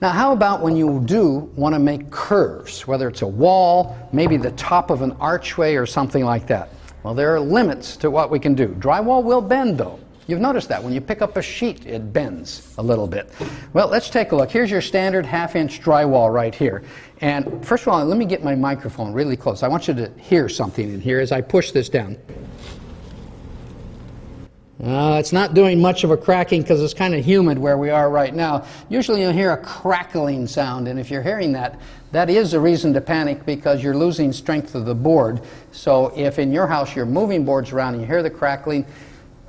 Now, how about when you do want to make curves, whether it's a wall, maybe the top of an archway or something like that? Well, there are limits to what we can do. Drywall will bend, though. You've noticed that. When you pick up a sheet, it bends a little bit. Well, let's take a look. Here's your standard half-inch drywall right here. And first of all, let me get my microphone really close. I want you to hear something in here as I push this down. It's not doing much of a cracking because it's kind of humid where we are right now. Usually you'll hear a crackling sound, and if you're hearing that, that is a reason to panic because you're losing strength of the board. So if in your house you're moving boards around and you hear the crackling,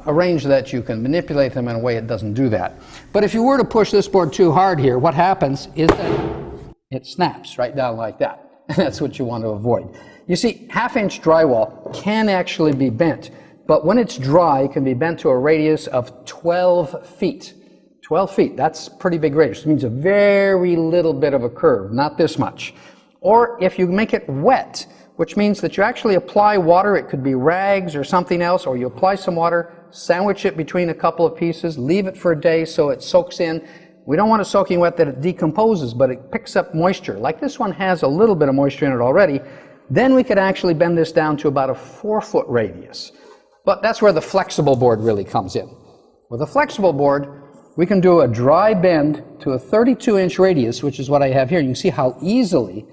arrange that you can manipulate them in a way it doesn't do that. But if you were to push this board too hard here, what happens is that it snaps right down like that. And that's what you want to avoid. You see, half-inch drywall can actually be bent. But when it's dry, it can be bent to a radius of 12 feet. 12 feet, that's a pretty big radius. It means a very little bit of a curve, not this much. Or if you make it wet, which means that you actually apply water, it could be rags or something else, or you apply some water, sandwich it between a couple of pieces, leave it for a day so it soaks in. We don't want it soaking wet that it decomposes, but it picks up moisture. Like this one has a little bit of moisture in it already. Then we could actually bend this down to about a 4-foot radius. But that's where the flexible board really comes in. With a flexible board, we can do a dry bend to a 32-inch radius, which is what I have here. You can see how easily,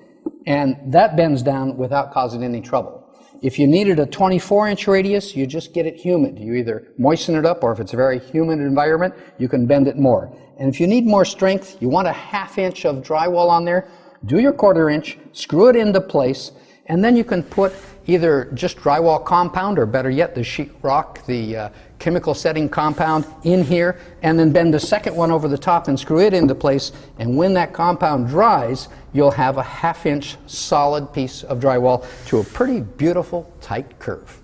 and that bends down without causing any trouble. If you needed a 24-inch radius, you just get it humid. You either moisten it up, or if it's a very humid environment, you can bend it more. And if you need more strength, you want a half-inch of drywall on there, do your 1/4 inch, screw it into place, and then you can put either just drywall compound, or better yet, the sheetrock, the chemical setting compound in here, and then bend the second one over the top and screw it into place. And when that compound dries, you'll have a half-inch solid piece of drywall to a pretty beautiful tight curve.